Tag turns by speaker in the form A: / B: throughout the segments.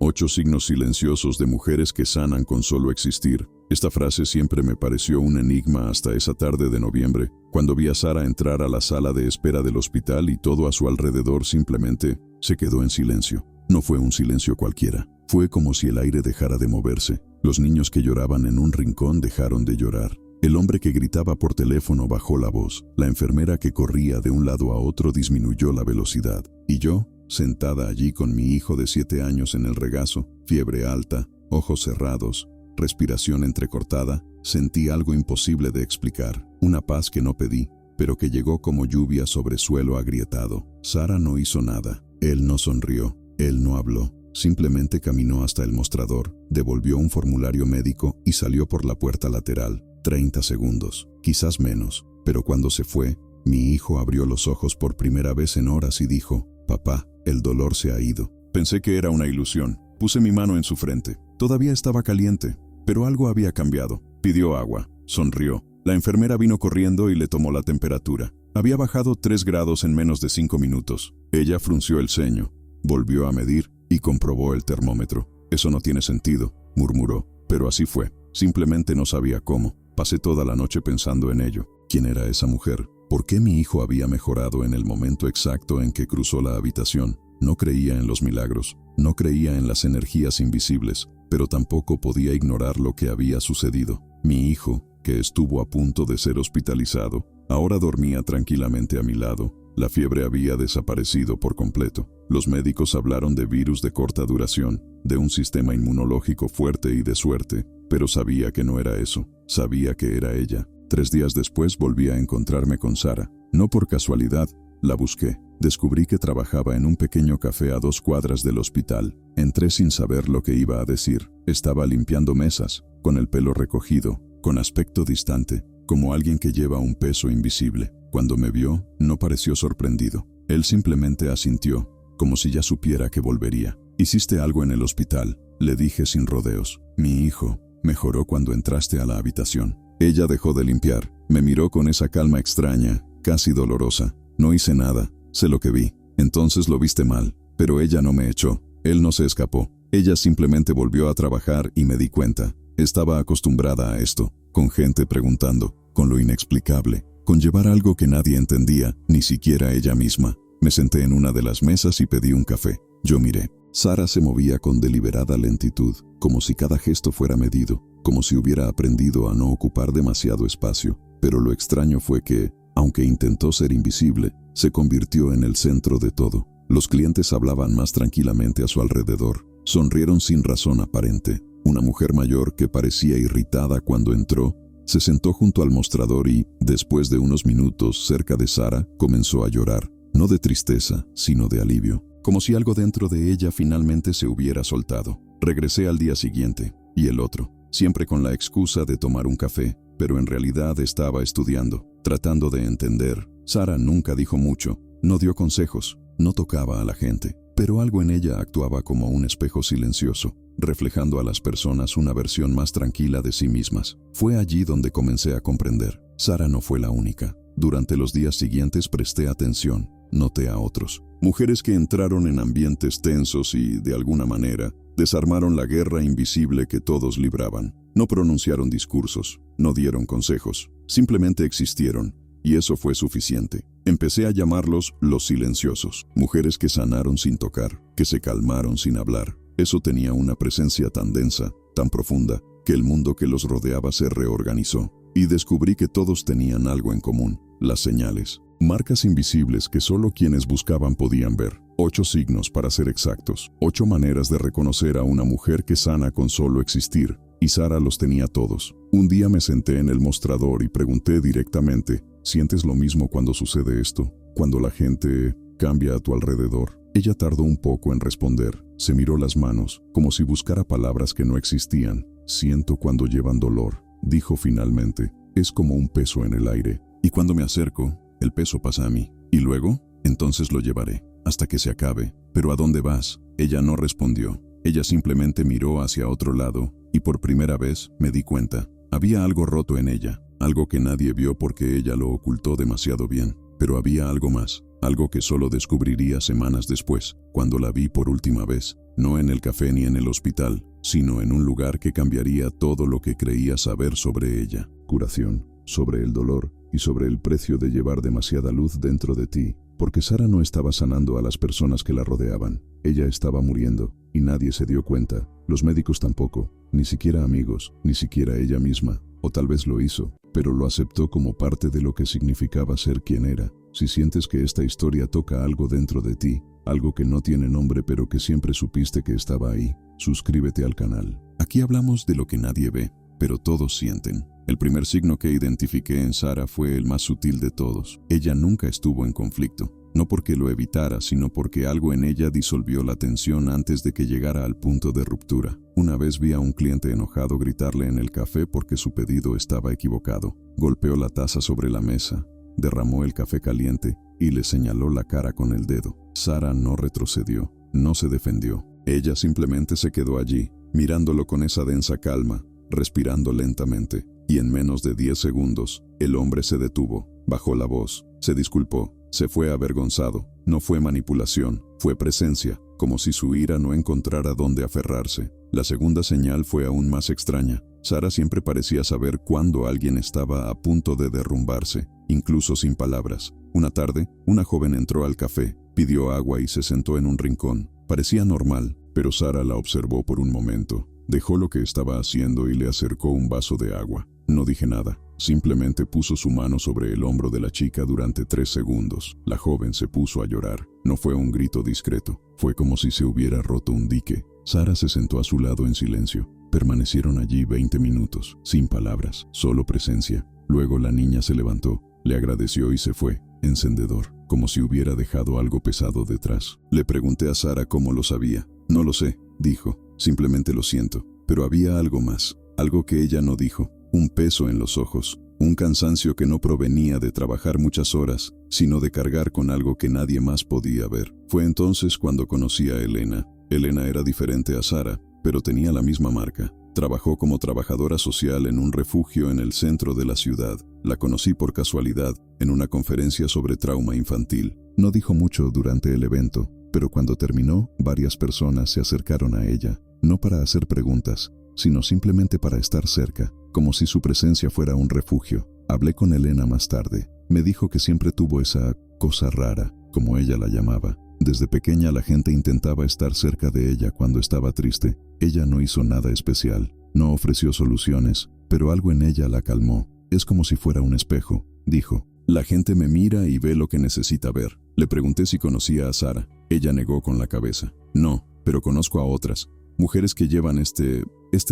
A: 8 signos silenciosos de mujeres que sanan con solo existir. Esta frase siempre me pareció un enigma hasta esa tarde de noviembre, cuando vi a Sara entrar a la sala de espera del hospital y todo a su alrededor simplemente se quedó en silencio. No fue un silencio cualquiera. Fue como si el aire dejara de moverse. Los niños que lloraban en un rincón dejaron de llorar. El hombre que gritaba por teléfono bajó la voz. La enfermera que corría de un lado a otro disminuyó la velocidad. Y yo, sentada allí con mi hijo de 7 años en el regazo, fiebre alta, ojos cerrados, respiración entrecortada, sentí algo imposible de explicar. Una paz que no pedí, pero que llegó como lluvia sobre suelo agrietado. Sara no hizo nada. Él no sonrió. Él no habló. Simplemente caminó hasta el mostrador, devolvió un formulario médico y salió por la puerta lateral. 30 segundos, quizás menos, pero cuando se fue, mi hijo abrió los ojos por primera vez en horas y dijo: «Papá, el dolor se ha ido». Pensé que era una ilusión. Puse mi mano en su frente. Todavía estaba caliente, pero algo había cambiado. Pidió agua, sonrió. La enfermera vino corriendo y le tomó la temperatura. Había bajado 3 grados en menos de 5 minutos. Ella frunció el ceño, volvió a medir y comprobó el termómetro. «Eso no tiene sentido», murmuró, pero así fue. Simplemente no sabía cómo. Pasé toda la noche pensando en ello. ¿Quién era esa mujer? ¿Por qué mi hijo había mejorado en el momento exacto en que cruzó la habitación? No creía en los milagros, no creía en las energías invisibles, pero tampoco podía ignorar lo que había sucedido. Mi hijo, que estuvo a punto de ser hospitalizado, ahora dormía tranquilamente a mi lado. La fiebre había desaparecido por completo. Los médicos hablaron de virus de corta duración, de un sistema inmunológico fuerte y de suerte, pero sabía que no era eso. Sabía que era ella. 3 días después volví a encontrarme con Sara. No por casualidad, la busqué. Descubrí que trabajaba en un pequeño café a 2 cuadras del hospital. Entré sin saber lo que iba a decir. Estaba limpiando mesas, con el pelo recogido, con aspecto distante, como alguien que lleva un peso invisible. Cuando me vio, no pareció sorprendido. Él simplemente asintió, como si ya supiera que volvería. «Hiciste algo en el hospital», le dije sin rodeos. «Mi hijo mejoró cuando entraste a la habitación». Ella dejó de limpiar. Me miró con esa calma extraña, casi dolorosa. «No hice nada, sé lo que vi». «Entonces lo viste mal». Pero ella no me echó. Él no se escapó. Ella simplemente volvió a trabajar y me di cuenta. Estaba acostumbrada a esto, con gente preguntando, con lo inexplicable, con llevar algo que nadie entendía, ni siquiera ella misma. Me senté en una de las mesas y pedí un café. Yo miré. Sara se movía con deliberada lentitud, como si cada gesto fuera medido, como si hubiera aprendido a no ocupar demasiado espacio. Pero lo extraño fue que, aunque intentó ser invisible, se convirtió en el centro de todo. Los clientes hablaban más tranquilamente a su alrededor. Sonrieron sin razón aparente. Una mujer mayor que parecía irritada cuando entró, se sentó junto al mostrador y, después de unos minutos cerca de Sara, comenzó a llorar. No de tristeza, sino de alivio. Como si algo dentro de ella finalmente se hubiera soltado. Regresé al día siguiente, y el otro, siempre con la excusa de tomar un café, pero en realidad estaba estudiando, tratando de entender. Sara nunca dijo mucho, no dio consejos, no tocaba a la gente, pero algo en ella actuaba como un espejo silencioso, reflejando a las personas una versión más tranquila de sí mismas. Fue allí donde comencé a comprender. Sara no fue la única. Durante los días siguientes presté atención, noté a otros. Mujeres que entraron en ambientes tensos y, de alguna manera, desarmaron la guerra invisible que todos libraban. No pronunciaron discursos, no dieron consejos, simplemente existieron, y eso fue suficiente. Empecé a llamarlos los silenciosos. Mujeres que sanaron sin tocar, que se calmaron sin hablar. Eso tenía una presencia tan densa, tan profunda, que el mundo que los rodeaba se reorganizó. Y descubrí que todos tenían algo en común: las señales. Marcas invisibles que solo quienes buscaban podían ver. 8 signos para ser exactos. 8 maneras de reconocer a una mujer que sana con solo existir. Y Sara los tenía todos. Un día me senté en el mostrador y pregunté directamente: ¿sientes lo mismo cuando sucede esto? Cuando la gente cambia a tu alrededor. Ella tardó un poco en responder. Se miró las manos, como si buscara palabras que no existían. «Siento cuando llevan dolor», dijo finalmente. «Es como un peso en el aire. Y cuando me acerco, el peso pasa a mí. ¿Y luego? Entonces lo llevaré, hasta que se acabe». «¿Pero a dónde vas?». Ella no respondió. Ella simplemente miró hacia otro lado, y por primera vez me di cuenta. Había algo roto en ella, algo que nadie vio porque ella lo ocultó demasiado bien. Pero había algo más, algo que solo descubriría semanas después, cuando la vi por última vez, no en el café ni en el hospital, sino en un lugar que cambiaría todo lo que creía saber sobre ella. Curación, sobre el dolor y sobre el precio de llevar demasiada luz dentro de ti, porque Sara no estaba sanando a las personas que la rodeaban. Ella estaba muriendo y nadie se dio cuenta, los médicos tampoco, ni siquiera amigos, ni siquiera ella misma, o tal vez lo hizo, pero lo aceptó como parte de lo que significaba ser quien era. Si sientes que esta historia toca algo dentro de ti, algo que no tiene nombre pero que siempre supiste que estaba ahí, suscríbete al canal. Aquí hablamos de lo que nadie ve, pero todos sienten. El primer signo que identifiqué en Sara fue el más sutil de todos. Ella nunca estuvo en conflicto, no porque lo evitara, sino porque algo en ella disolvió la tensión antes de que llegara al punto de ruptura. Una vez vi a un cliente enojado gritarle en el café porque su pedido estaba equivocado. Golpeó la taza sobre la mesa, derramó el café caliente y le señaló la cara con el dedo. Sara no retrocedió, no se defendió. Ella simplemente se quedó allí, mirándolo con esa densa calma, respirando lentamente. Y en menos de 10 segundos, el hombre se detuvo, bajó la voz, se disculpó, se fue avergonzado. No fue manipulación, fue presencia, como si su ira no encontrara dónde aferrarse. La segunda señal fue aún más extraña. Sara siempre parecía saber cuándo alguien estaba a punto de derrumbarse, incluso sin palabras. Una tarde, una joven entró al café, pidió agua y se sentó en un rincón. Parecía normal, pero Sara la observó por un momento. Dejó lo que estaba haciendo y le acercó un vaso de agua. No dije nada, simplemente puso su mano sobre el hombro de la chica durante 3 segundos. La joven se puso a llorar. No fue un grito discreto, fue como si se hubiera roto un dique. Sara se sentó a su lado en silencio. Permanecieron allí 20 minutos, sin palabras, solo presencia. Luego la niña se levantó, le agradeció y se fue, encendedor, como si hubiera dejado algo pesado detrás. Le pregunté a Sara cómo lo sabía. No lo sé, dijo, simplemente lo siento. Pero había algo más, algo que ella no dijo. Un peso en los ojos, un cansancio que no provenía de trabajar muchas horas, sino de cargar con algo que nadie más podía ver. Fue entonces cuando conocí a Elena. Elena era diferente a Sara, pero tenía la misma marca. Trabajó como trabajadora social en un refugio en el centro de la ciudad. La conocí por casualidad, en una conferencia sobre trauma infantil. No dijo mucho durante el evento, pero cuando terminó, varias personas se acercaron a ella, no para hacer preguntas, sino simplemente para estar cerca, como si su presencia fuera un refugio. Hablé con Elena más tarde. Me dijo que siempre tuvo esa cosa rara, como ella la llamaba. Desde pequeña la gente intentaba estar cerca de ella cuando estaba triste. Ella no hizo nada especial, no ofreció soluciones, pero algo en ella la calmó. Es como si fuera un espejo, dijo. La gente me mira y ve lo que necesita ver. Le pregunté si conocía a Sara. Ella negó con la cabeza. No, pero conozco a otras. Mujeres que llevan este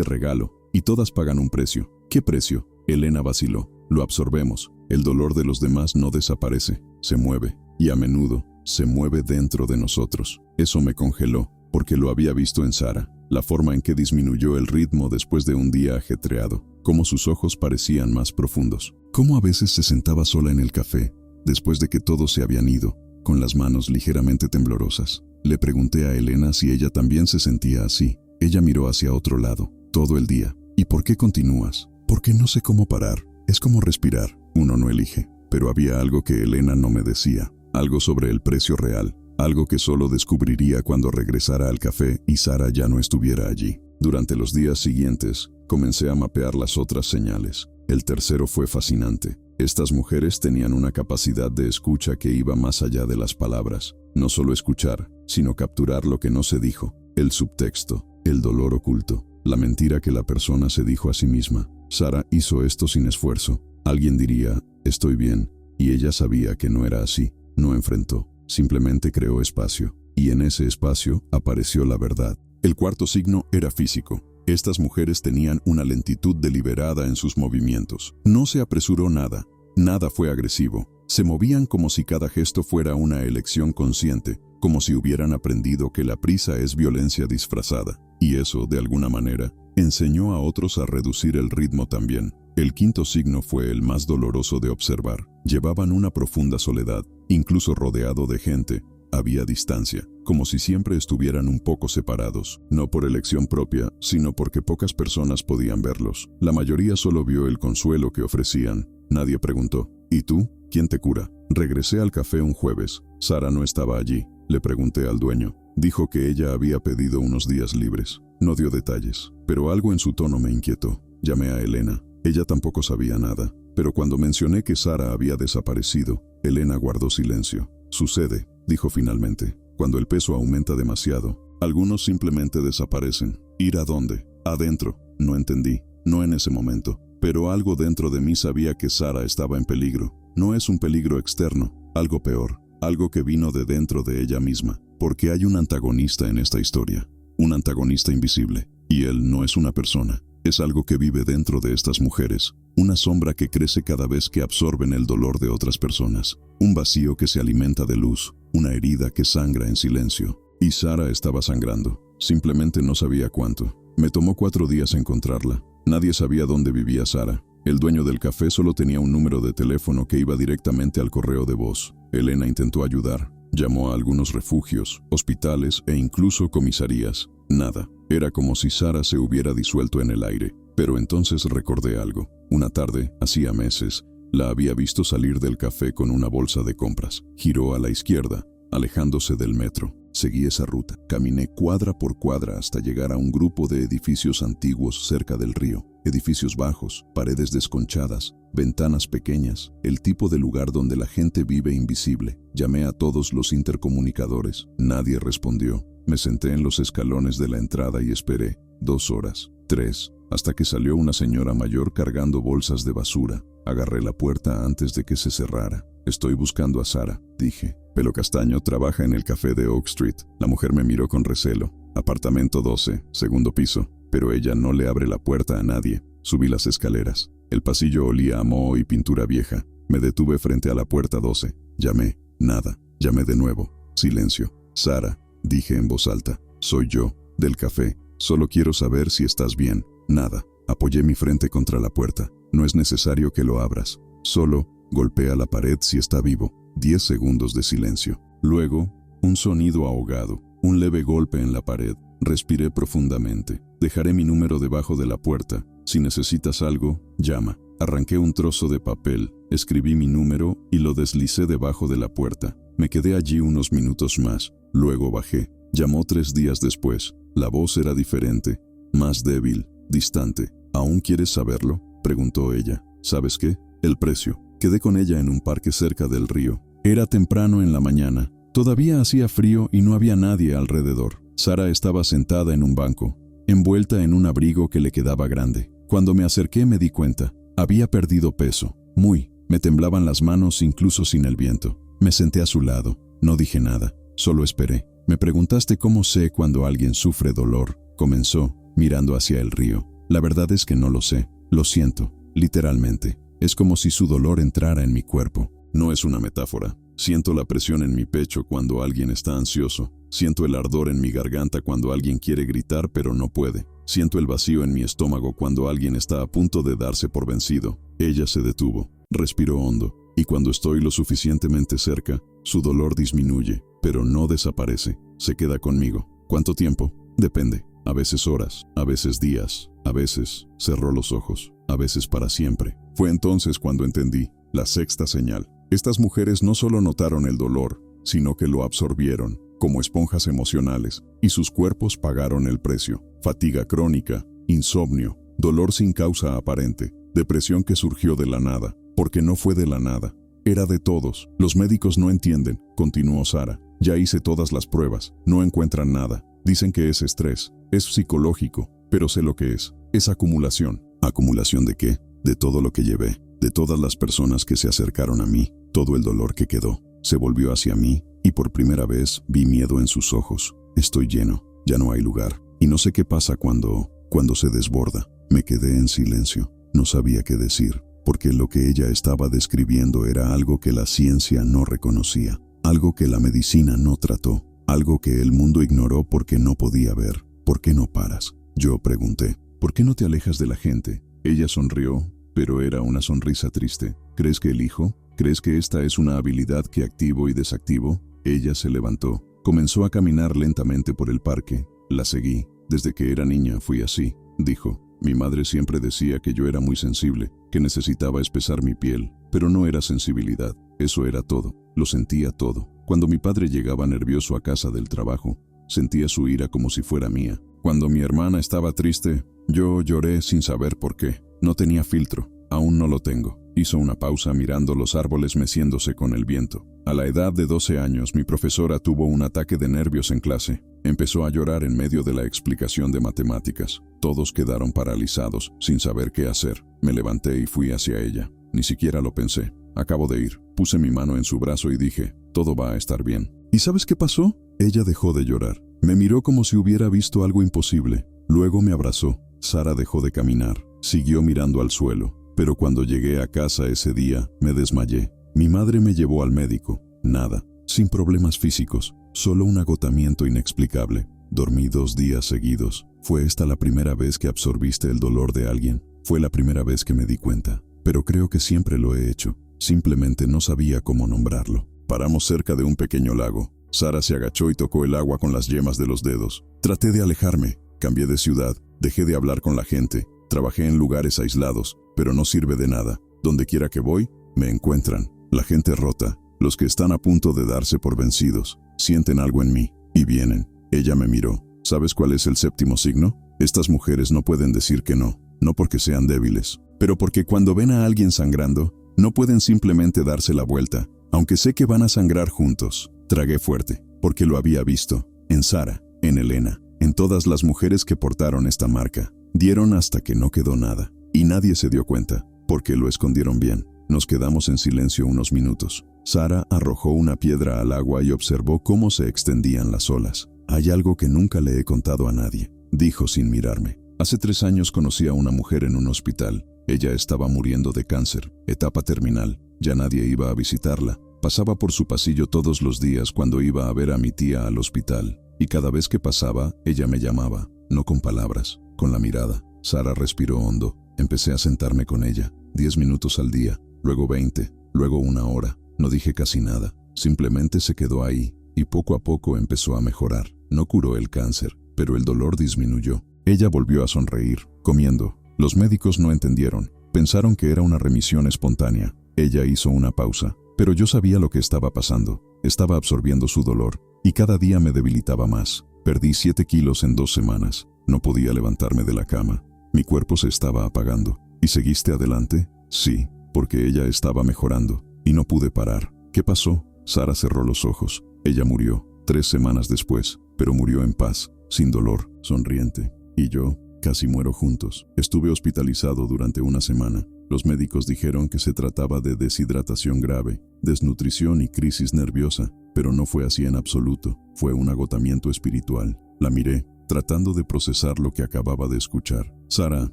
A: regalo, y todas pagan un precio. ¿Qué precio? Elena vaciló. Lo absorbemos. El dolor de los demás no desaparece, se mueve, y a menudo se mueve dentro de nosotros. Eso me congeló, porque lo había visto en Sara, la forma en que disminuyó el ritmo después de un día ajetreado, cómo sus ojos parecían más profundos, cómo a veces se sentaba sola en el café, después de que todos se habían ido, con las manos ligeramente temblorosas. Le pregunté a Elena si ella también se sentía así. Ella miró hacia otro lado, todo el día. ¿Y por qué continúas? Porque no sé cómo parar. Es como respirar. Uno no elige. Pero había algo que Elena no me decía. Algo sobre el precio real. Algo que solo descubriría cuando regresara al café y Sara ya no estuviera allí. Durante los días siguientes, comencé a mapear las otras señales. El tercero fue fascinante. Estas mujeres tenían una capacidad de escucha que iba más allá de las palabras. No solo escuchar, sino capturar lo que no se dijo. El subtexto, el dolor oculto, la mentira que la persona se dijo a sí misma. Sara hizo esto sin esfuerzo. Alguien diría, estoy bien, y ella sabía que no era así. No enfrentó, simplemente creó espacio, y en ese espacio apareció la verdad. El cuarto signo era físico. Estas mujeres tenían una lentitud deliberada en sus movimientos. No se apresuró nada, nada fue agresivo. Se movían como si cada gesto fuera una elección consciente, como si hubieran aprendido que la prisa es violencia disfrazada. Y eso, de alguna manera, enseñó a otros a reducir el ritmo también. El quinto signo fue el más doloroso de observar. Llevaban una profunda soledad, incluso rodeado de gente. Había distancia, como si siempre estuvieran un poco separados, no por elección propia, sino porque pocas personas podían verlos. La mayoría solo vio el consuelo que ofrecían. Nadie preguntó, ¿y tú? ¿Quién te cura? Regresé al café un jueves. Sara no estaba allí. Le pregunté al dueño. Dijo que ella había pedido unos días libres. No dio detalles, pero algo en su tono me inquietó. Llamé a Elena. Ella tampoco sabía nada, pero cuando mencioné que Sara había desaparecido, Elena guardó silencio. Sucede, dijo finalmente, cuando el peso aumenta demasiado. Algunos simplemente desaparecen. ¿Ir a dónde? Adentro. No entendí, no en ese momento, pero algo dentro de mí sabía que Sara estaba en peligro. No es un peligro externo, algo peor, algo que vino de dentro de ella misma, porque hay un antagonista en esta historia, un antagonista invisible, y él no es una persona, es algo que vive dentro de estas mujeres, una sombra que crece cada vez que absorben el dolor de otras personas, un vacío que se alimenta de luz, una herida que sangra en silencio. Y Sara estaba sangrando, simplemente no sabía cuánto. Me tomó 4 días encontrarla. Nadie sabía dónde vivía Sara. El dueño del café solo tenía un número de teléfono que iba directamente al correo de voz. Elena intentó ayudar. Llamó a algunos refugios, hospitales e incluso comisarías. Nada. Era como si Sara se hubiera disuelto en el aire. Pero entonces recordé algo. Una tarde, hacía meses, la había visto salir del café con una bolsa de compras. Giró a la izquierda, alejándose del metro. Seguí esa ruta. Caminé cuadra por cuadra hasta llegar a un grupo de edificios antiguos cerca del río. Edificios bajos, paredes desconchadas, ventanas pequeñas, el tipo de lugar donde la gente vive invisible. Llamé a todos los intercomunicadores. Nadie respondió. Me senté en los escalones de la entrada y esperé. 2 horas, 3, hasta que salió una señora mayor cargando bolsas de basura. Agarré la puerta antes de que se cerrara. Estoy buscando a Sara, dije. Pelo castaño, trabaja en el café de Oak Street. La mujer me miró con recelo. Apartamento 12, segundo piso. Pero ella no le abre la puerta a nadie. Subí las escaleras. El pasillo olía a moho y pintura vieja. Me detuve frente a la puerta 12. Llamé. Nada. Llamé de nuevo. Silencio. Sara, dije en voz alta. Soy yo, del café. Solo quiero saber si estás bien. Nada. Apoyé mi frente contra la puerta. No es necesario que lo abras. Solo golpea la pared si está vivo. 10 segundos de silencio. Luego, un sonido ahogado. Un leve golpe en la pared. Respiré profundamente. Dejaré mi número debajo de la puerta. Si necesitas algo, llama. Arranqué un trozo de papel, escribí mi número y lo deslicé debajo de la puerta. Me quedé allí unos minutos más. Luego bajé. Llamó 3 días después. La voz era diferente, más débil, distante. ¿Aún quieres saberlo?, preguntó ella. ¿Sabes qué? El precio. Quedé con ella en un parque cerca del río. Era temprano en la mañana. Todavía hacía frío y no había nadie alrededor. Sara estaba sentada en un banco, envuelta en un abrigo que le quedaba grande. Cuando me acerqué me di cuenta. Había perdido peso. Muy. Me temblaban las manos incluso sin el viento. Me senté a su lado. No dije nada. Solo esperé. Me preguntaste cómo sé cuando alguien sufre dolor. Comenzó, mirando hacia el río. La verdad es que no lo sé. Lo siento. Literalmente. Es como si su dolor entrara en mi cuerpo. No es una metáfora. Siento la presión en mi pecho cuando alguien está ansioso. Siento el ardor en mi garganta cuando alguien quiere gritar pero no puede. Siento el vacío en mi estómago cuando alguien está a punto de darse por vencido. Ella se detuvo. Respiró hondo. Y cuando estoy lo suficientemente cerca, su dolor disminuye, pero no desaparece. Se queda conmigo. ¿Cuánto tiempo? Depende. A veces horas, a veces días, a veces cerró los ojos, a veces para siempre. Fue entonces cuando entendí. La sexta señal. Estas mujeres no solo notaron el dolor, sino que lo absorbieron, como esponjas emocionales, y sus cuerpos pagaron el precio. Fatiga crónica, insomnio, dolor sin causa aparente, depresión que surgió de la nada, porque no fue de la nada. Era de todos. Los médicos no entienden, continuó Sara. Ya hice todas las pruebas, no encuentran nada. Dicen que es estrés, es psicológico, pero sé lo que es. Es acumulación. ¿Acumulación de qué? De todo lo que llevé, de todas las personas que se acercaron a mí, todo el dolor que quedó. Se volvió hacia mí, y por primera vez vi miedo en sus ojos. Estoy lleno, ya no hay lugar, y no sé qué pasa cuando se desborda. Me quedé en silencio, no sabía qué decir, porque lo que ella estaba describiendo era algo que la ciencia no reconocía, algo que la medicina no trató, algo que el mundo ignoró porque no podía ver. ¿Por qué no paras?, yo pregunté. ¿Por qué no te alejas de la gente? Ella sonrió, pero era una sonrisa triste. ¿Crees que elijo? ¿Crees que esta es una habilidad que activo y desactivo? Ella se levantó. Comenzó a caminar lentamente por el parque. La seguí. Desde que era niña fui así, dijo. Mi madre siempre decía que yo era muy sensible, que necesitaba espesar mi piel, pero no era sensibilidad. Eso era todo. Lo sentía todo. Cuando mi padre llegaba nervioso a casa del trabajo, sentía su ira como si fuera mía. Cuando mi hermana estaba triste, yo lloré sin saber por qué. No tenía filtro, aún no lo tengo. Hizo una pausa mirando los árboles meciéndose con el viento. A la edad de 12 años, mi profesora tuvo un ataque de nervios en clase. Empezó a llorar en medio de la explicación de matemáticas. Todos quedaron paralizados, sin saber qué hacer. Me levanté y fui hacia ella. Ni siquiera lo pensé. Acabo de ir. Puse mi mano en su brazo y dije, todo va a estar bien. ¿Y sabes qué pasó? Ella dejó de llorar. Me miró como si hubiera visto algo imposible. Luego me abrazó. Sara dejó de caminar. Siguió mirando al suelo. Pero cuando llegué a casa ese día, me desmayé. Mi madre me llevó al médico. Nada. Sin problemas físicos. Solo un agotamiento inexplicable. Dormí 2 días seguidos. ¿Fue esta la primera vez que absorbiste el dolor de alguien? Fue la primera vez que me di cuenta. Pero creo que siempre lo he hecho. Simplemente no sabía cómo nombrarlo. Paramos cerca de un pequeño lago. Sara se agachó y tocó el agua con las yemas de los dedos. Traté de alejarme. Cambié de ciudad. Dejé de hablar con la gente. Trabajé en lugares aislados, pero no sirve de nada. Donde quiera que voy, me encuentran. La gente rota. Los que están a punto de darse por vencidos. Sienten algo en mí. Y vienen. Ella me miró. ¿Sabes cuál es el 7º signo? Estas mujeres no pueden decir que no. No porque sean débiles. Pero porque cuando ven a alguien sangrando, no pueden simplemente darse la vuelta, aunque sé que van a sangrar juntos. Tragué fuerte, porque lo había visto, en Sara, en Elena, en todas las mujeres que portaron esta marca. Dieron hasta que no quedó nada, y nadie se dio cuenta, porque lo escondieron bien. Nos quedamos en silencio unos minutos. Sara arrojó una piedra al agua y observó cómo se extendían las olas. Hay algo que nunca le he contado a nadie, dijo sin mirarme. Hace 3 años conocí a una mujer en un hospital. Ella estaba muriendo de cáncer, etapa terminal. Ya nadie iba a visitarla. Pasaba por su pasillo todos los días cuando iba a ver a mi tía al hospital. Y cada vez que pasaba, ella me llamaba, no con palabras, con la mirada. Sara respiró hondo. Empecé a sentarme con ella, 10 minutos al día, luego 20, luego 1 hora. No dije casi nada. Simplemente se quedó ahí, y poco a poco empezó a mejorar. No curó el cáncer, pero el dolor disminuyó. Ella volvió a sonreír, comiendo. Los médicos no entendieron. Pensaron que era una remisión espontánea. Ella hizo una pausa, pero yo sabía lo que estaba pasando. Estaba absorbiendo su dolor, y cada día me debilitaba más. Perdí 7 kilos en 2 semanas. No podía levantarme de la cama. Mi cuerpo se estaba apagando. ¿Y seguiste adelante? Sí, porque ella estaba mejorando, y no pude parar. ¿Qué pasó? Sara cerró los ojos. Ella murió, 3 semanas después, pero murió en paz, sin dolor, sonriente. Y yo, casi muero juntos. Estuve hospitalizado durante 1 semana. Los médicos dijeron que se trataba de deshidratación grave, desnutrición y crisis nerviosa, pero no fue así en absoluto. Fue un agotamiento espiritual. La miré, tratando de procesar lo que acababa de escuchar. Sara,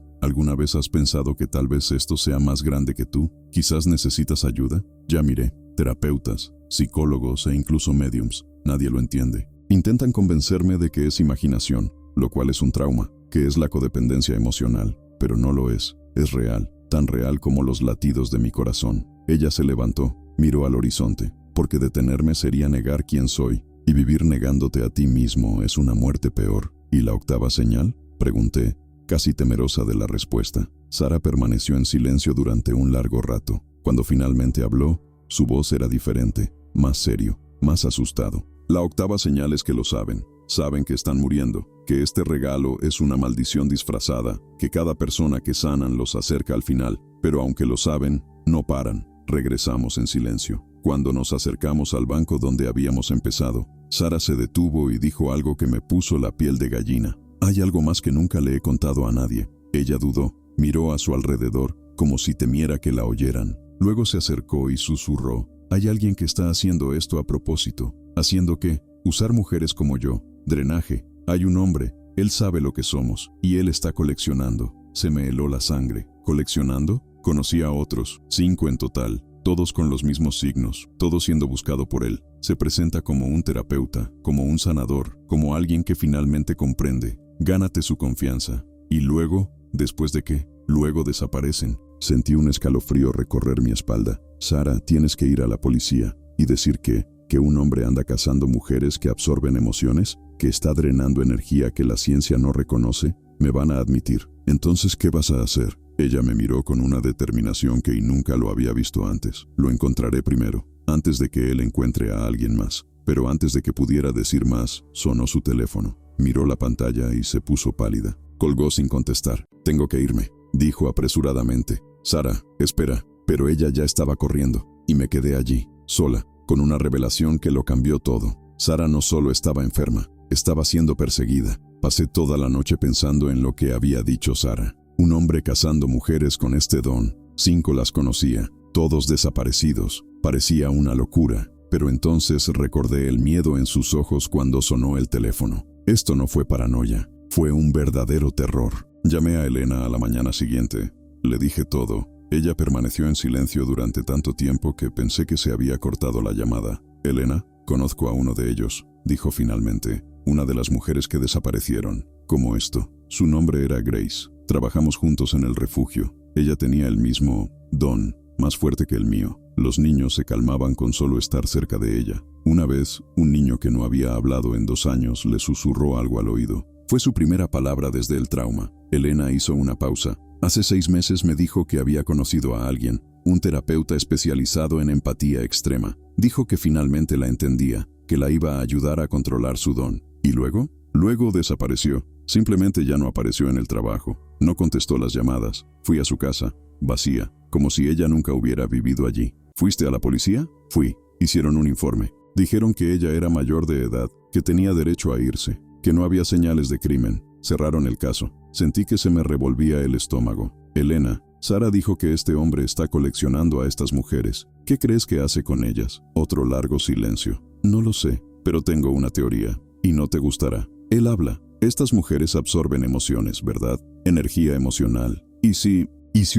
A: ¿alguna vez has pensado que tal vez esto sea más grande que tú? ¿Quizás necesitas ayuda? Ya miré, terapeutas, psicólogos e incluso mediums. Nadie lo entiende. Intentan convencerme de que es imaginación, lo cual es un trauma, que es la codependencia emocional, pero no lo es. Es real, tan real como los latidos de mi corazón. Ella se levantó, miró al horizonte, porque detenerme sería negar quién soy, y vivir negándote a ti mismo es una muerte peor. ¿Y la 8ª señal? Pregunté, casi temerosa de la respuesta. Sara permaneció en silencio durante un largo rato. Cuando finalmente habló, su voz era diferente, más serio, más asustado. La 8ª señal es que lo saben. Saben que están muriendo, que este regalo es una maldición disfrazada, que cada persona que sanan los acerca al final, pero aunque lo saben, no paran. Regresamos en silencio. Cuando nos acercamos al banco donde habíamos empezado, Sara se detuvo y dijo algo que me puso la piel de gallina. Hay algo más que nunca le he contado a nadie. Ella dudó, miró a su alrededor, como si temiera que la oyeran. Luego se acercó y susurró, hay alguien que está haciendo esto a propósito. ¿Haciendo qué? Usar mujeres como yo. Drenaje. Hay un hombre, él sabe lo que somos, y él está coleccionando. Se me heló la sangre. ¿Coleccionando? Conocí a otros, 5 en total, todos con los mismos signos, todos siendo buscado por él. Se presenta como un terapeuta, como un sanador, como alguien que finalmente comprende. Gánate su confianza. Y luego, ¿después de qué? Luego desaparecen. Sentí un escalofrío recorrer mi espalda. Sara, tienes que ir a la policía y decir que un hombre anda cazando mujeres que absorben emociones, que está drenando energía que la ciencia no reconoce. Me van a admitir. Entonces, ¿qué vas a hacer? Ella me miró con una determinación que nunca lo había visto antes. Lo encontraré primero, antes de que él encuentre a alguien más. Pero antes de que pudiera decir más, sonó su teléfono. Miró la pantalla y se puso pálida. Colgó sin contestar. Tengo que irme, dijo apresuradamente. Sara, espera. Pero ella ya estaba corriendo, y me quedé allí, sola, con una revelación que lo cambió todo. Sara no solo estaba enferma, estaba siendo perseguida. Pasé toda la noche pensando en lo que había dicho Sara. Un hombre cazando mujeres con este don. 5 las conocía, todos desaparecidos. Parecía una locura, pero entonces recordé el miedo en sus ojos cuando sonó el teléfono. Esto no fue paranoia, fue un verdadero terror. Llamé a Elena a la mañana siguiente. Le dije todo. Ella permaneció en silencio durante tanto tiempo que pensé que se había cortado la llamada. Elena, conozco a uno de ellos, dijo finalmente. Una de las mujeres que desaparecieron. Como esto. Su nombre era Grace. Trabajamos juntos en el refugio. Ella tenía el mismo don, más fuerte que el mío. Los niños se calmaban con solo estar cerca de ella. Una vez, un niño que no había hablado en 2 años le susurró algo al oído. Fue su primera palabra desde el trauma. Elena hizo una pausa. Hace 6 meses me dijo que había conocido a alguien, un terapeuta especializado en empatía extrema. Dijo que finalmente la entendía, que la iba a ayudar a controlar su don. ¿Y luego? Luego desapareció. Simplemente ya no apareció en el trabajo. No contestó las llamadas. Fui a su casa, vacía, como si ella nunca hubiera vivido allí. ¿Fuiste a la policía? Fui. Hicieron un informe. Dijeron que ella era mayor de edad, que tenía derecho a irse, que no había señales de crimen. Cerraron el caso. Sentí que se me revolvía el estómago. Elena, Sara dijo que este hombre está coleccionando a estas mujeres. ¿Qué crees que hace con ellas? Otro largo silencio. No lo sé, pero tengo una teoría, y no te gustará. Él habla. Estas mujeres absorben emociones, ¿verdad? Energía emocional. ¿Y si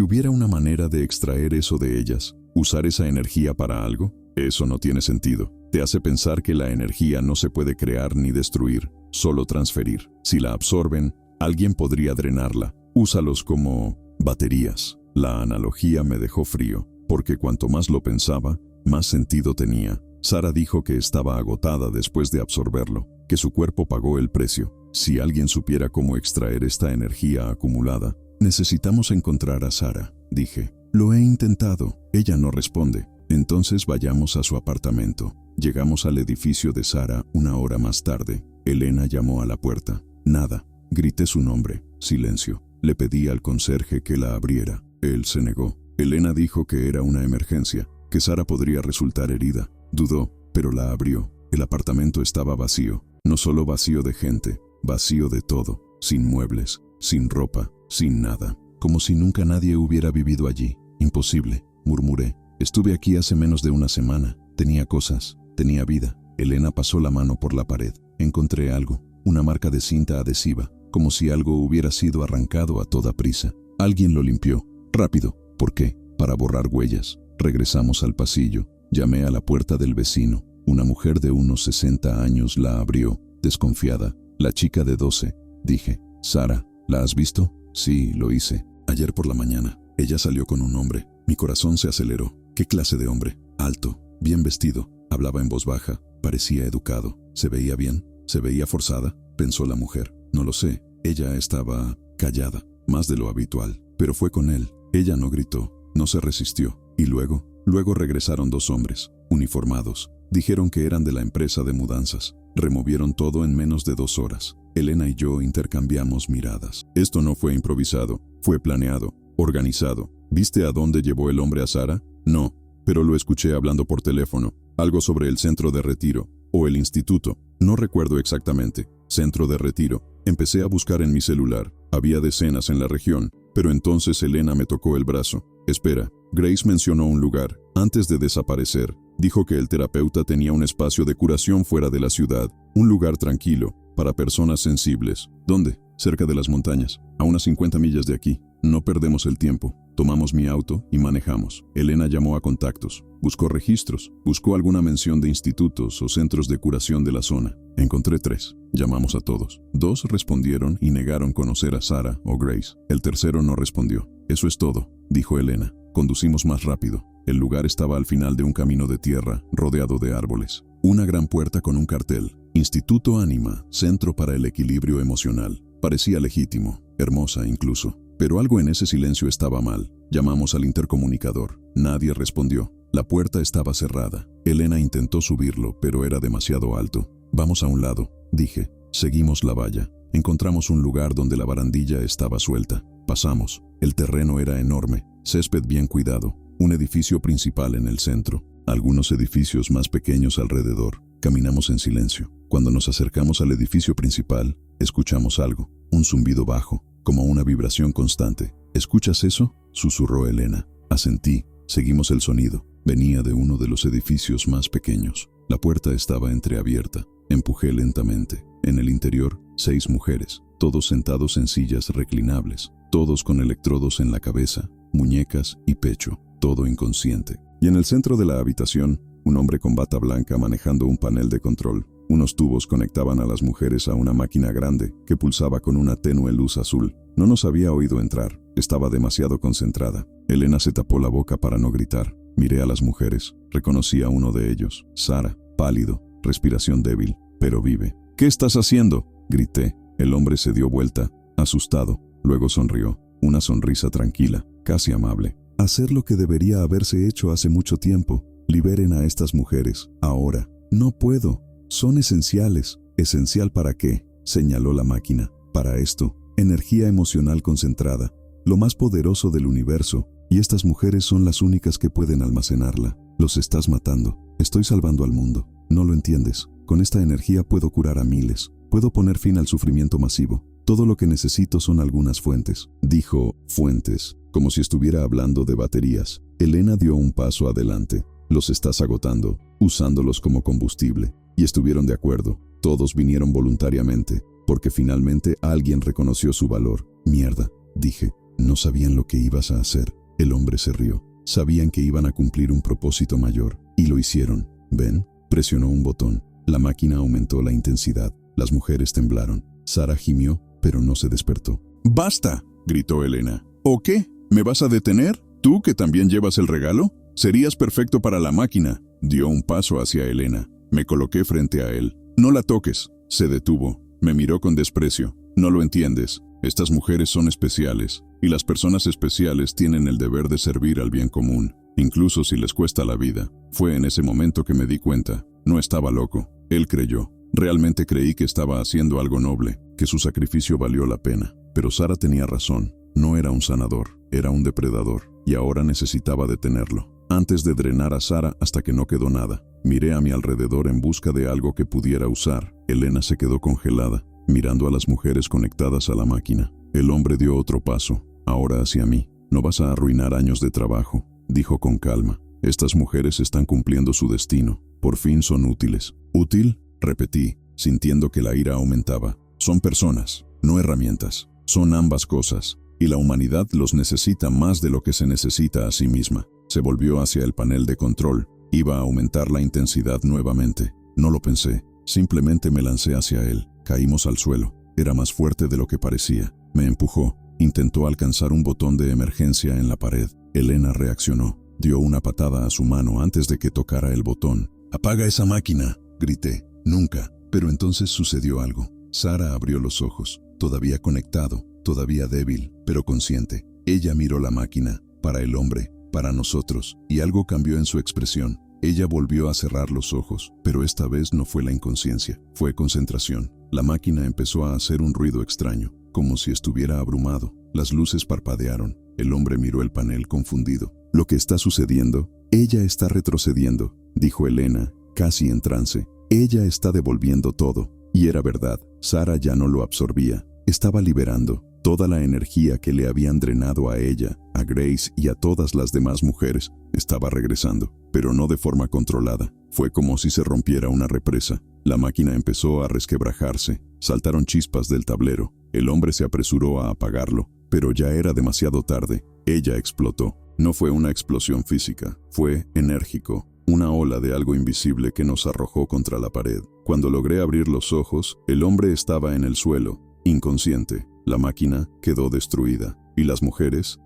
A: hubiera una manera de extraer eso de ellas? ¿Usar esa energía para algo? Eso no tiene sentido. Te hace pensar que la energía no se puede crear ni destruir, solo transferir. Si la absorben, alguien podría drenarla. Úsalos como baterías. La analogía me dejó frío, porque cuanto más lo pensaba, más sentido tenía. Sara dijo que estaba agotada después de absorberlo, que su cuerpo pagó el precio. Si alguien supiera cómo extraer esta energía acumulada, necesitamos encontrar a Sara, dije. Lo he intentado. Ella no responde. Entonces vayamos a su apartamento. Llegamos al edificio de Sara 1 hora más tarde. Elena llamó a la puerta. Nada. Grité su nombre. Silencio. Le pedí al conserje que la abriera. Él se negó. Elena dijo que era una emergencia, que Sara podría resultar herida. Dudó, pero la abrió. El apartamento estaba vacío. No solo vacío de gente, vacío de todo. Sin muebles, sin ropa, sin nada. Como si nunca nadie hubiera vivido allí. Imposible, murmuré. Estuve aquí hace menos de 1 semana. Tenía cosas, tenía vida. Elena pasó la mano por la pared. Encontré algo, una marca de cinta adhesiva, como si algo hubiera sido arrancado a toda prisa. Alguien lo limpió. Rápido. ¿Por qué? Para borrar huellas. Regresamos al pasillo. Llamé a la puerta del vecino. Una mujer de unos 60 años la abrió, desconfiada. La chica de 12, dije. Sara, ¿la has visto? Sí, lo hice. Ayer por la mañana. Ella salió con un hombre. Mi corazón se aceleró. ¿Qué clase de hombre? Alto, bien vestido. Hablaba en voz baja. Parecía educado. ¿Se veía bien? ¿Se veía forzada? Pensó la mujer. No lo sé. Ella estaba callada, más de lo habitual. Pero fue con él. Ella no gritó, no se resistió. Y luego regresaron 2 hombres, uniformados. Dijeron que eran de la empresa de mudanzas. Removieron todo en menos de 2 horas. Elena y yo intercambiamos miradas. Esto no fue improvisado, fue planeado, organizado. ¿Viste a dónde llevó el hombre a Sara? No, pero lo escuché hablando por teléfono. Algo sobre el centro de retiro, o el instituto. No recuerdo exactamente. Centro de retiro. Empecé a buscar en mi celular. Había decenas en la región, pero entonces Elena me tocó el brazo. Espera, Grace mencionó un lugar. Antes de desaparecer, dijo que el terapeuta tenía un espacio de curación fuera de la ciudad. Un lugar tranquilo, para personas sensibles. ¿Dónde? Cerca de las montañas, a unas 50 millas de aquí. No perdemos el tiempo. Tomamos mi auto y manejamos. Elena llamó a contactos, buscó registros, buscó alguna mención de institutos o centros de curación de la zona. Encontré 3. Llamamos a todos. 2 respondieron y negaron conocer a Sara o Grace. El tercero no respondió. Eso es todo, dijo Elena. Conducimos más rápido. El lugar estaba al final de un camino de tierra, rodeado de árboles. Una gran puerta con un cartel. Instituto Ánima, Centro para el Equilibrio Emocional. Parecía legítimo, hermosa incluso. pero algo en ese silencio estaba mal. Llamamos al intercomunicador. Nadie respondió. La puerta estaba cerrada. Elena intentó subirlo, pero era demasiado alto. Vamos a un lado, dije. Seguimos la valla. Encontramos un lugar donde la barandilla estaba suelta. Pasamos. El terreno era enorme, césped bien cuidado, un edificio principal en el centro, algunos edificios más pequeños alrededor. Caminamos en silencio. Cuando nos acercamos al edificio principal, escuchamos algo, un zumbido bajo, como una vibración constante. ¿Escuchas eso?, susurró Elena. Asentí. Seguimos el sonido. Venía de uno de los edificios más pequeños. La puerta estaba entreabierta. Empujé lentamente. En el interior, 6 mujeres, todos sentados en sillas reclinables, todos con electrodos en la cabeza, muñecas y pecho, todo inconsciente. Y en el centro de la habitación, un hombre con bata blanca manejando un panel de control. Unos tubos conectaban a las mujeres a una máquina grande que pulsaba con una tenue luz azul. No nos había oído entrar. Estaba demasiado concentrada. Elena se tapó la boca para no gritar. Miré a las mujeres. Reconocí a uno de ellos, Sara, pálido, respiración débil, pero vive. ¿Qué estás haciendo?, grité. El hombre se dio vuelta, asustado. Luego sonrió. Una sonrisa tranquila, casi amable. Hacer lo que debería haberse hecho hace mucho tiempo. Liberen a estas mujeres, ahora. No puedo. Son esenciales. ¿Esencial para qué?, señaló la máquina. Para esto, energía emocional concentrada, lo más poderoso del universo, y estas mujeres son las únicas que pueden almacenarla. Los estás matando. Estoy salvando al mundo. No lo entiendes. Con esta energía puedo curar a miles. Puedo poner fin al sufrimiento masivo. Todo lo que necesito son algunas fuentes. Dijo, fuentes, como si estuviera hablando de baterías. Elena dio un paso adelante. Los estás agotando, usándolos como combustible. Y estuvieron de acuerdo. Todos vinieron voluntariamente, porque finalmente alguien reconoció su valor. Mierda, dije. No sabían lo que ibas a hacer. El hombre se rió. Sabían que iban a cumplir un propósito mayor. Y lo hicieron. ¿Ven? Presionó un botón. La máquina aumentó la intensidad. Las mujeres temblaron. Sara gimió, pero no se despertó. ¡Basta!, gritó Elena. ¿O qué? ¿Me vas a detener? ¿Tú que también llevas el regalo? Serías perfecto para la máquina. Dio un paso hacia Elena. Me coloqué frente a él. No la toques. Se detuvo. Me miró con desprecio. No lo entiendes. Estas mujeres son especiales, y las personas especiales tienen el deber de servir al bien común, incluso si les cuesta la vida. Fue en ese momento que me di cuenta. No estaba loco. Él creyó. Realmente creí que estaba haciendo algo noble, que su sacrificio valió la pena. Pero Sara tenía razón. No era un sanador, era un depredador, y ahora necesitaba detenerlo. Antes de drenar a Sara hasta que no quedó nada, miré a mi alrededor en busca de algo que pudiera usar. Elena se quedó congelada, mirando a las mujeres conectadas a la máquina. El hombre dio otro paso, ahora hacia mí. No vas a arruinar años de trabajo, dijo con calma. Estas mujeres están cumpliendo su destino. Por fin son útiles. ¿Útil?, repetí, sintiendo que la ira aumentaba. Son personas, no herramientas. Son ambas cosas, y la humanidad los necesita más de lo que se necesita a sí misma. Se volvió hacia el panel de control. Iba a aumentar la intensidad nuevamente. No lo pensé, simplemente me lancé hacia él. Caímos al suelo. Era más fuerte de lo que parecía. Me empujó. Intentó alcanzar un botón de emergencia en la pared. Elena reaccionó. Dio una patada a su mano antes de que tocara el botón. «¡Apaga esa máquina!», grité. Nunca. Pero entonces sucedió algo. Sara abrió los ojos, todavía conectado, todavía débil, pero consciente. Ella miró la máquina, para el hombre, para nosotros, y algo cambió en su expresión. Ella volvió a cerrar los ojos, pero esta vez no fue la inconsciencia, fue concentración. La máquina empezó a hacer un ruido extraño, como si estuviera abrumado. Las luces parpadearon. El hombre miró el panel confundido. «¿Lo que está sucediendo? Ella está retrocediendo», dijo Elena, casi en trance. Ella está devolviendo todo. Y era verdad. Sara ya no lo absorbía. Estaba liberando toda la energía que le habían drenado a ella, a Grace y a todas las demás mujeres. Estaba regresando, pero no de forma controlada. Fue como si se rompiera una represa. La máquina empezó a resquebrajarse. Saltaron chispas del tablero. El hombre se apresuró a apagarlo, pero ya era demasiado tarde. Ella explotó. No fue una explosión física, fue enérgico. Una ola de algo invisible que nos arrojó contra la pared. Cuando logré abrir los ojos, el hombre estaba en el suelo, inconsciente. La máquina quedó destruida. Y las mujeres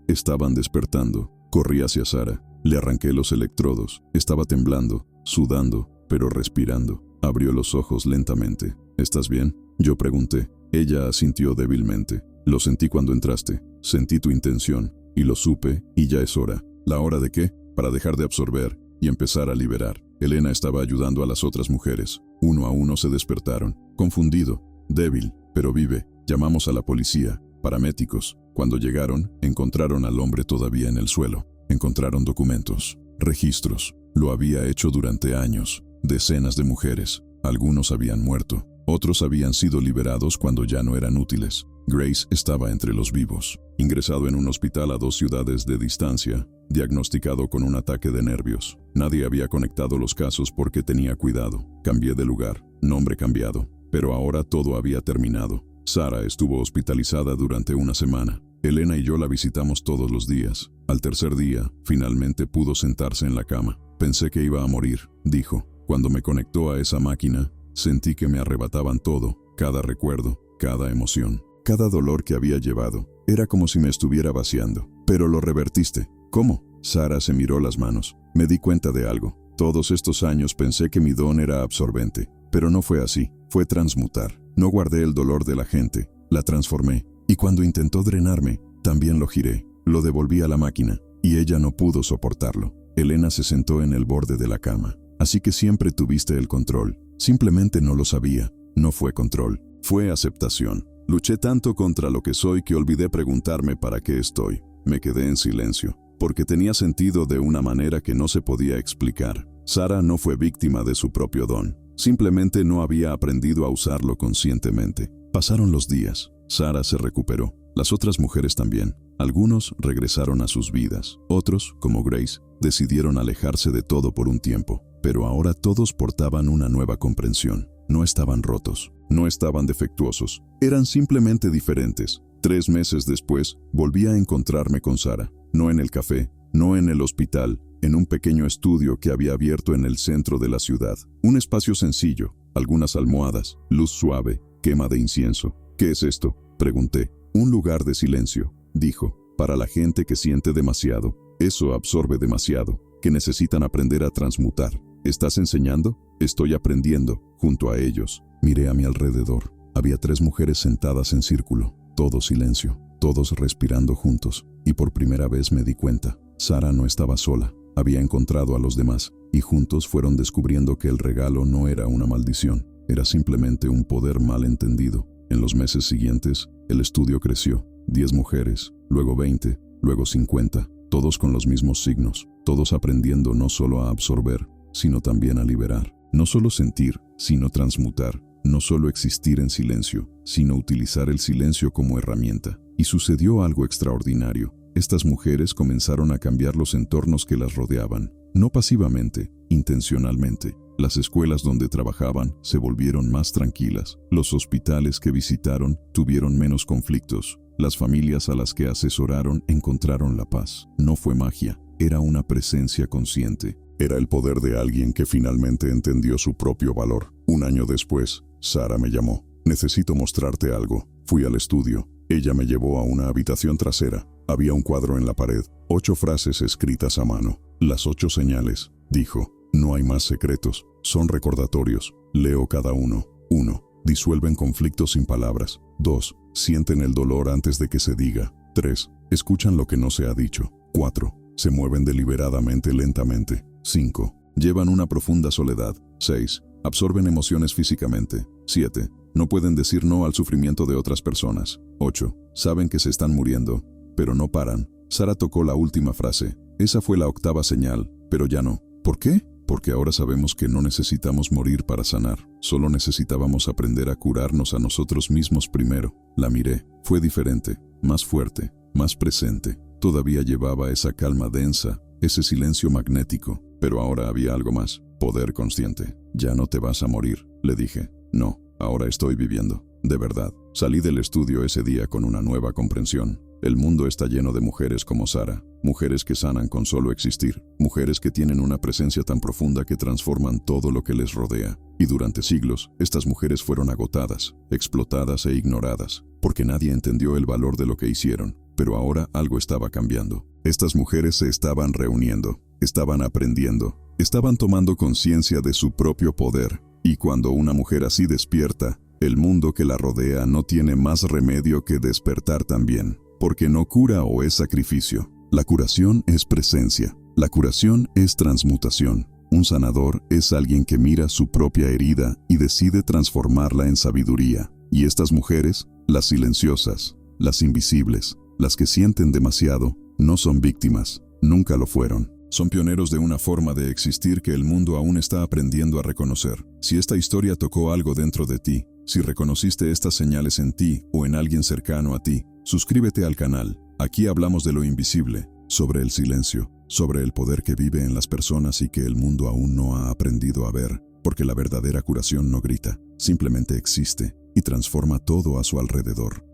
A: estaban despertando. Corrí hacia Sara. Le arranqué los electrodos. Estaba temblando, sudando, pero respirando. Abrió los ojos lentamente. «¿Estás bien?», yo pregunté. Ella asintió débilmente. Lo sentí cuando entraste, sentí tu intención, y lo supe, y ya es hora. ¿La hora de qué? Para dejar de absorber y empezar a liberar. Elena estaba ayudando a las otras mujeres. Uno a uno se despertaron, confundido, débil, pero vive. Llamamos a la policía, paramédicos. Cuando llegaron, encontraron al hombre todavía en el suelo. Encontraron documentos, registros. Lo había hecho durante años. Decenas de mujeres. Algunos habían muerto. Otros habían sido liberados cuando ya no eran útiles. Grace estaba entre los vivos. Ingresado en un hospital a 2 ciudades de distancia, diagnosticado con un ataque de nervios. Nadie había conectado los casos porque tenía cuidado. Cambié de lugar, nombre cambiado. Pero ahora todo había terminado. Sara estuvo hospitalizada durante una semana. Elena y yo la visitamos todos los días. Al tercer día, finalmente pudo sentarse en la cama. Pensé que iba a morir, dijo. Cuando me conectó a esa máquina, sentí que me arrebataban todo, cada recuerdo, cada emoción, cada dolor que había llevado. Era como si me estuviera vaciando. Pero lo revertiste. ¿Cómo? Sara se miró las manos. Me di cuenta de algo. Todos estos años pensé que mi don era absorbente, pero no fue así. Fue transmutar. No guardé el dolor de la gente, la transformé. Y cuando intentó drenarme, también lo giré. Lo devolví a la máquina, y ella no pudo soportarlo. Elena se sentó en el borde de la cama. Así que siempre tuviste el control. Simplemente no lo sabía. No fue control, fue aceptación. Luché tanto contra lo que soy que olvidé preguntarme para qué estoy. Me quedé en silencio, porque tenía sentido de una manera que no se podía explicar. Sara no fue víctima de su propio don. Simplemente no había aprendido a usarlo conscientemente. Pasaron los días. Sara se recuperó. Las otras mujeres también. Algunos regresaron a sus vidas. Otros, como Grace, decidieron alejarse de todo por un tiempo. Pero ahora todos portaban una nueva comprensión. No estaban rotos, no estaban defectuosos. Eran simplemente diferentes. 3 meses después, volví a encontrarme con Sara. No en el café, no en el hospital, en un pequeño estudio que había abierto en el centro de la ciudad. Un espacio sencillo, algunas almohadas, luz suave, quema de incienso. ¿Qué es esto?, pregunté. Un lugar de silencio, dijo, para la gente que siente demasiado. Eso absorbe demasiado, que necesitan aprender a transmutar. ¿Estás enseñando? Estoy aprendiendo, junto a ellos. Miré a mi alrededor. Había 3 mujeres sentadas en círculo. Todo silencio, todos respirando juntos. Y por primera vez me di cuenta. Sara no estaba sola. Había encontrado a los demás. Y juntos fueron descubriendo que el regalo no era una maldición. Era simplemente un poder mal entendido. En los meses siguientes, el estudio creció. 10 mujeres, luego 20, luego 50. Todos con los mismos signos. Todos aprendiendo no solo a absorber, sino también a liberar. No solo sentir, sino transmutar. No solo existir en silencio, sino utilizar el silencio como herramienta. Y sucedió algo extraordinario. Estas mujeres comenzaron a cambiar los entornos que las rodeaban. No pasivamente, intencionalmente. Las escuelas donde trabajaban se volvieron más tranquilas. Los hospitales que visitaron tuvieron menos conflictos. Las familias a las que asesoraron encontraron la paz. No fue magia, era una presencia consciente. Era el poder de alguien que finalmente entendió su propio valor. Un año después, Sara me llamó. Necesito mostrarte algo. Fui al estudio. Ella me llevó a una habitación trasera. Había un cuadro en la pared, 8 frases escritas a mano. Las 8 señales, dijo. No hay más secretos, son recordatorios. Leo cada uno. 1. Disuelven conflictos sin palabras. 2. Sienten el dolor antes de que se diga. 3. Escuchan lo que no se ha dicho. 4. Se mueven deliberadamente lentamente. 5. Llevan una profunda soledad. 6. Absorben emociones físicamente. 7. No pueden decir no al sufrimiento de otras personas. 8. Saben que se están muriendo, pero no paran. Sara tocó la última frase. Esa fue la 8ª señal, pero ya no. ¿Por qué? Porque ahora sabemos que no necesitamos morir para sanar. Solo necesitábamos aprender a curarnos a nosotros mismos primero. La miré. Fue diferente, más fuerte, más presente. Todavía llevaba esa calma densa, ese silencio magnético, pero ahora había algo más. Poder consciente. Ya no te vas a morir, le dije. No, ahora estoy viviendo. De verdad. Salí del estudio ese día con una nueva comprensión. El mundo está lleno de mujeres como Sara, mujeres que sanan con solo existir, mujeres que tienen una presencia tan profunda que transforman todo lo que les rodea. Y durante siglos, estas mujeres fueron agotadas, explotadas e ignoradas, porque nadie entendió el valor de lo que hicieron. Pero ahora algo estaba cambiando. Estas mujeres se estaban reuniendo, estaban aprendiendo, estaban tomando conciencia de su propio poder. Y cuando una mujer así despierta, el mundo que la rodea no tiene más remedio que despertar también, porque no cura o es sacrificio. La curación es presencia. La curación es transmutación. Un sanador es alguien que mira su propia herida y decide transformarla en sabiduría. Y estas mujeres, las silenciosas, las invisibles, las que sienten demasiado, no son víctimas, nunca lo fueron. Son pioneros de una forma de existir que el mundo aún está aprendiendo a reconocer. Si esta historia tocó algo dentro de ti, si reconociste estas señales en ti o en alguien cercano a ti, suscríbete al canal. Aquí hablamos de lo invisible, sobre el silencio, sobre el poder que vive en las personas y que el mundo aún no ha aprendido a ver, porque la verdadera curación no grita, simplemente existe y transforma todo a su alrededor.